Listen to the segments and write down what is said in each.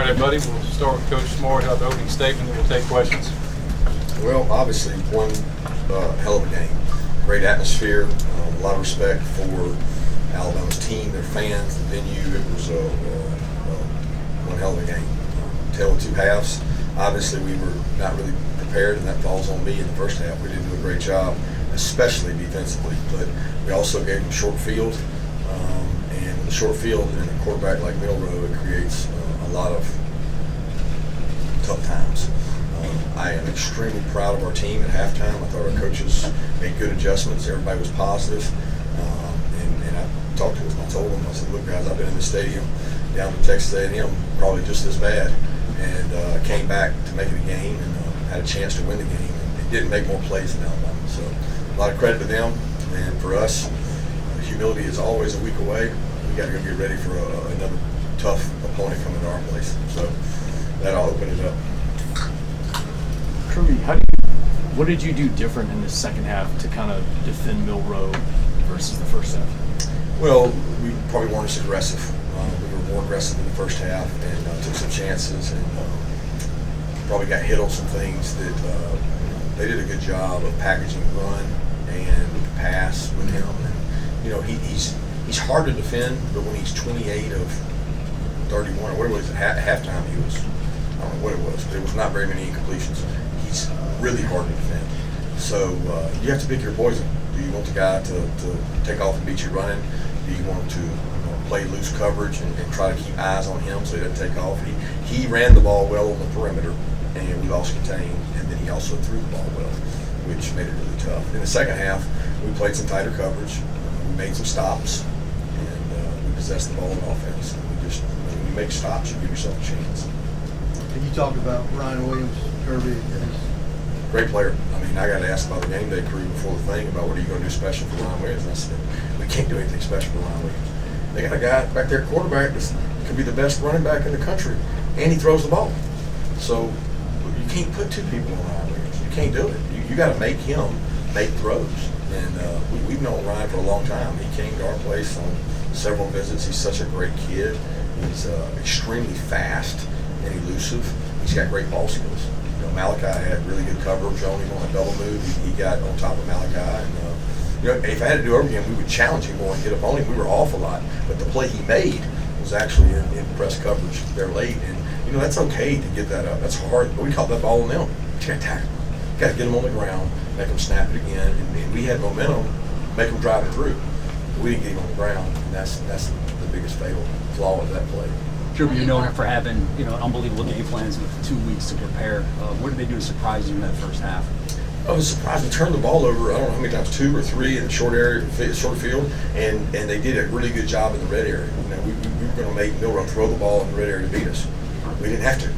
right, everybody. We'll start with Coach Smart. Have the opening statement, and we'll take questions. Well, obviously, one hell of a game. Great atmosphere, a lot of respect for Alabama's team, their fans, the venue. It was one hell of a game. Tale of two halves. Obviously, we were not really prepared, and that falls on me in the first half. We didn't do a great job, especially defensively, but we also gave them short field. And with a short field and a quarterback like Milroe, it creates a lot of tough times. I am extremely proud of our team at halftime. I thought our coaches made good adjustments. Everybody was positive. And I talked to them. I told them, I said, look, guys, I've been in the stadium, down to Texas A&M, probably just as bad. And came back to make it a game and had a chance to win the game. And didn't make more plays than Alabama. So a lot of credit to them. And for us, humility is always a week away. We got to go get ready for another tough opponent coming to our place. So that'll open it up. Kirby, what did you do different in the second half to kind of defend Milroe versus the first half? Well, we probably weren't as aggressive. We were more aggressive in the first half and took some chances and probably got hit on some things that they did a good job of packaging run and pass with him. And, he's hard to defend, but when he's 28 of 31 or whatever it was at halftime, he was, I don't know what it was, but it was not very many incompletions. He's really hard to defend. So you have to pick your poison. Do you want the guy to take off and beat you running? Do you want to play loose coverage and try to keep eyes on him so he doesn't take off? He ran the ball well on the perimeter, and we lost contain, and then he also threw the ball well, which made it really tough. In the second half, we played some tighter coverage. We made some stops, and we possessed the ball in offense. When you make stops, you give yourself a chance. Can you talk about Ryan Williams, Kirby? Great player. I mean, I got asked by the game day crew before the thing about what are you going to do special for Ryan Williams, and I said, we can't do anything special for Ryan Williams. They got a guy back there, quarterback, that could be the best running back in the country, and he throws the ball. So you can't put two people on Ryan Williams. You can't do it. You got to make him make throws. And we've known Ryan for a long time. He came to our place on several visits. He's such a great kid. He's extremely fast and elusive. He's got great ball skills. Malachi had really good coverage on him on a double move. He got on top of Malachi. And if I had to do it over again, we would challenge him more and get up on him. We were off a lot. But the play he made was actually in press coverage there late. And, that's okay to get that up. That's hard. But we caught that ball on them. You got to tackle him. You got to get him on the ground, make him snap it again. And we had momentum, make him drive it through. We didn't get him on the ground. And that's the biggest fatal flaw of that play. Kirby, you're known for having unbelievable game plans with 2 weeks to prepare. What did they do to surprise you in that first half? I was surprised. We turned the ball over, I don't know how many times, 2 or 3 in the short field, and they did a really good job in the red area. We were going to make Milroe throw the ball in the red area to beat us. We didn't have to.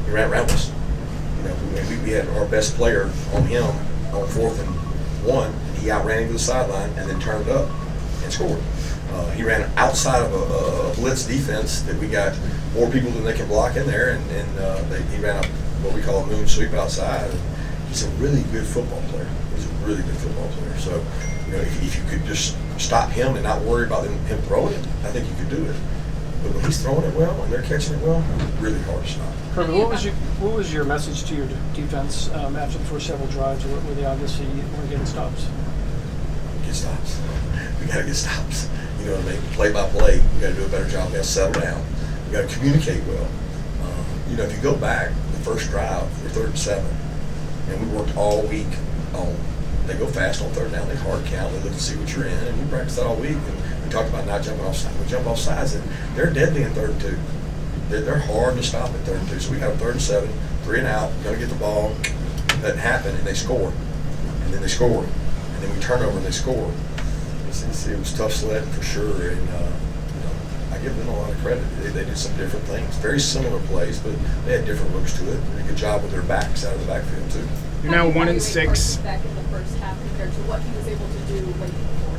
He ran around us. We had our best player on him on 4th and 1. He outran him to the sideline and then turned up and scored. He ran outside of a blitz defense that we got more people than they can block in there, and he ran what we call a moon sweep outside. And he's a really good football player. He's a really good football player. So, if you could just stop him and not worry about him throwing it, I think you could do it. But when he's throwing it well and they're catching it well, it's really hard to stop. Kirby, what was your message to your defense after the first several drives where they obviously weren't getting stops? Get stops. We got to get stops. You know what I mean? Play by play, we got to do a better job. We got to settle down. We got to communicate well. If you go back, the first drive, we're 3rd and 7, and we worked all week on. They go fast on 3rd down. They hard count. They look to see what you're in, and we practiced that all week. And we talked about not jumping off sides. We jump off sides, and they're deadly in 3rd and 2. They're hard to stop at 3rd and 2. So we got a 3rd and 7, 3 and out. Going to get the ball. Doesn't happen, and they score, and then they score, and then we turn over and they score. It was tough sledding for sure, and I give them a lot of credit. They did some different things, very similar plays, but they had different looks to it. They did a good job with their backs out of the backfield too. You're now 1-6. Back in the first half compared to what he was able to do late before.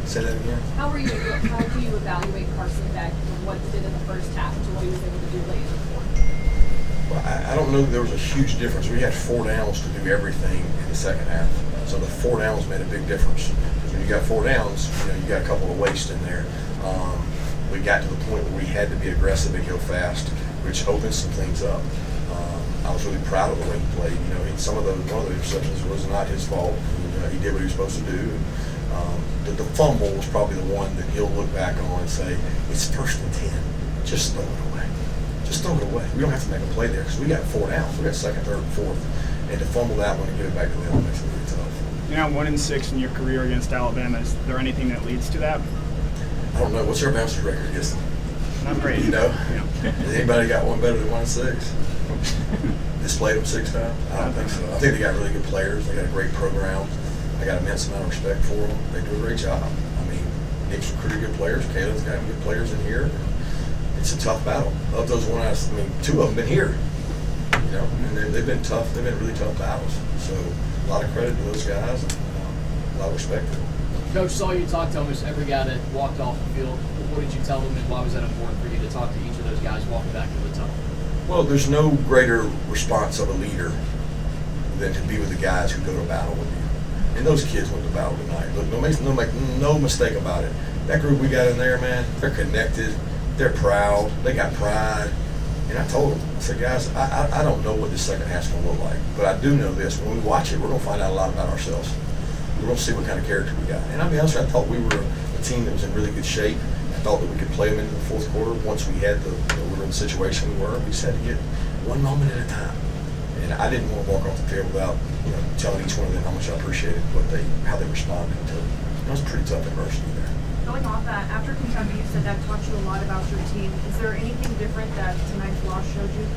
Say that again. How do you evaluate Carson Beck from what he did in the first half to what he was able to do late in the fourth? Well, I don't know that there was a huge difference. We had 4 downs to do everything in the second half, so the 4 downs made a big difference. When you got 4 downs, you got a couple of wastes in there. We got to the point where we had to be aggressive and go fast. We which opens some things up. I was really proud of the way he played. You know, one of the interceptions was not his fault. He did what he was supposed to do. The fumble was probably the one that he'll look back on and say, it's 1st and 10. Just throw it away. Just throw it away. We don't have to make a play there because we got 4 downs. We got 2nd, 3rd, and 4th. And to fumble that one and get it back to them makes it really tough. You're now 1-6 in your career against Alabama. Is there anything that leads to that? I don't know. What's our bounce record against them? Not great. You know? Yeah. Has anybody got one better than 1-6? Displayed them 6 times? I don't think so. I think they got really good players. They got a great program. I got immense amount of respect for them. They do a great job. I mean, Nick's recruited good players. Caitlin's got good players in here. It's a tough battle. Of those 2 of them been here. You know, and they've been tough. They've been really tough battles. So a lot of credit to those guys and a lot of respect for them. Coach, saw you talk to almost every guy that walked off the field. What did you tell them, and why was that important for you to talk to each of those guys walking back to the tunnel? Well, there's no greater response of a leader than to be with the guys who go to battle with you. And those kids went to battle tonight. Look, no mistake about it. That group we got in there, man, they're connected. They're proud. They got pride. And I told them, I said, guys, I don't know what this second half's going to look like. But I do know this. When we watch it, we're going to find out a lot about ourselves. We're going to see what kind of character we got. And I'll be honest with you, I thought we were a team that was in really good shape. I thought that we could play them into the 4th quarter. Once we had we were in the situation we were, we just had to get one moment at a time. And I didn't want to walk off the field without, telling each one of them how much I appreciated how they responded to it. It was pretty tough adversity there. Going off that, after Kentucky, you said that taught you a lot about your team. Is there anything different that tonight's loss showed you?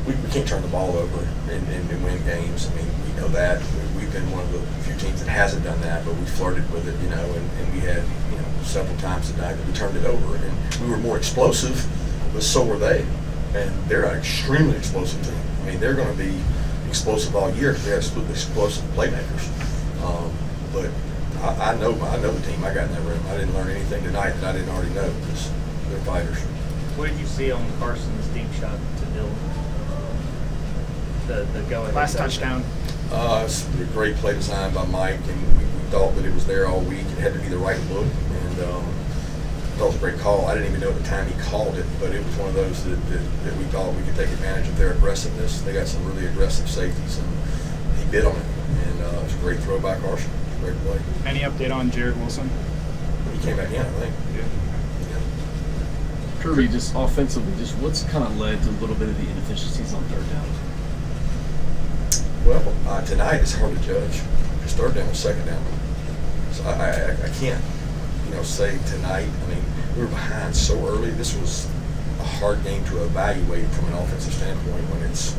We can't turn the ball over and win games. I mean, we know that. We've been one of the few teams that hasn't done that, but we flirted with it, and we had, several times tonight that we turned it over. And we were more explosive, but so were they. And they're an extremely explosive team. I mean, they're going to be explosive all year because they have explosive playmakers. But I know the team I got in that room. I didn't learn anything tonight that I didn't already know because they're fighters. What did you see on Carson's deep shot to Dillon? The go-ahead Last touchdown. It's a great play design by Mike, and we thought that it was there all week. It had to be the right look, and I thought it was a great call. I didn't even know at the time he called it, but it was one of those that we thought we could take advantage of their aggressiveness. They got some really aggressive safeties, and he bid on it, and it was a great throw by Carson. Great play. Any update on Jared Wilson? He came back in, I think. Yeah. Kirby, just offensively, what's kind of led to a little bit of the inefficiencies on 3rd down? Well, tonight it's hard to judge because 3rd down was 2nd down. So I can't, say tonight. I mean, we were behind so early. This was a hard game to evaluate from an offensive standpoint when it's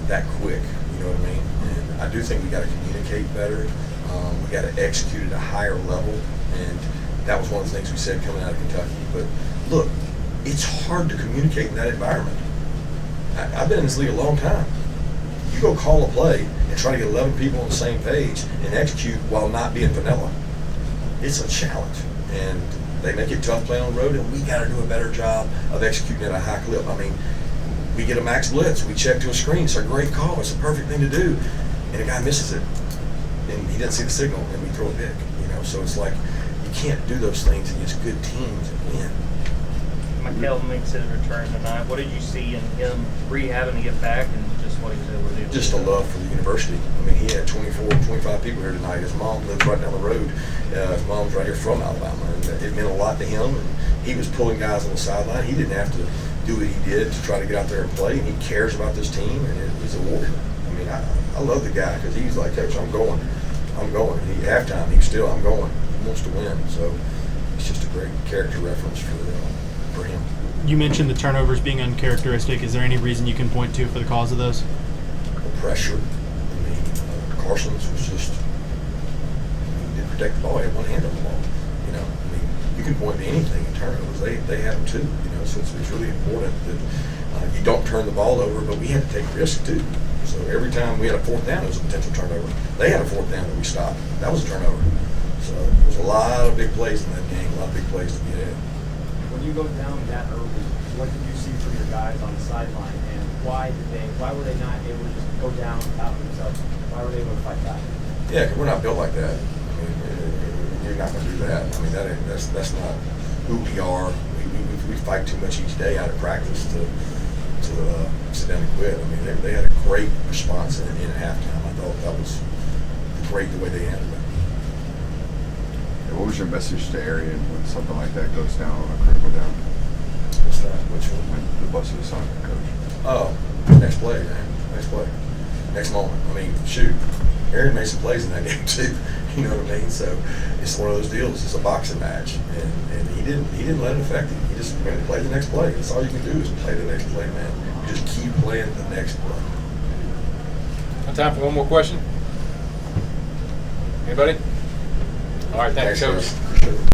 that quick. You know what I mean? And I do think we got to communicate better. We got to execute at a higher level, and that was one of the things we said coming out of Kentucky. But look, it's hard to communicate in that environment. I've been in this league a long time. You go call a play and try to get 11 people on the same page and execute while not being vanilla. It's a challenge, and they make it tough playing on the road, and we got to do a better job of executing at a high clip. I mean, we get a max blitz, we check to a screen. It's a great call. It's a perfect thing to do, and a guy misses it, and he didn't see the signal, and we throw it big. So it's like you can't do those things against good teams and win. Michael makes his return tonight. What did you see in him rehabbing to get back, and just what he was able to do? Just a love for the university. I mean, he had 24, 25 people here tonight. His mom lives right down the road. His mom's right here from Alabama, and it meant a lot to him. And he was pulling guys on the sideline. He didn't have to do what he did to try to get out there and play, and he cares about this team, and he's a warrior. I mean, I love the guy because he's like, Coach, I'm going. And halftime, I'm going. He wants to win. So it's just a great character reference for him. You mentioned the turnovers being uncharacteristic. Is there any reason you can point to for the cause of those? The pressure. I mean, Carson's was just, he didn't protect the ball. He had one hand on the ball. I mean, you can point to anything in turnovers. They had them too. So it's really important that you don't turn the ball over, but we had to take risks too. So every time we had a 4th down, it was a potential turnover. They had a 4th down that we stopped. That was a turnover. So there was a lot of big plays in that game, a lot of big plays to get in. When you go down that early, what did you see from your guys on the sideline, and why were they not able to just go down without themselves? Why were they able to fight back? Yeah, because we're not built like that. I mean, you're not going to do that. I mean, that's not who we are. We we fight too much each day out of practice to sit down and quit. I mean, they had a great response in at halftime. I thought that was great the way they handled it. And what was your message to Arian when something like that goes down on a critical down? What's that? Which one? When the bus is on the coach. Oh, next play, man. Next play. Next moment. I mean, shoot. Arian made some plays in that game too. You know what I mean? So it's one of those deals. It's a boxing match, and he didn't let it affect him. He just went and played the next play. That's all you can do is play the next play, man. You just keep playing the next play. Got time for one more question? Anybody? All right, thanks, Coach. Guys. Appreciate it.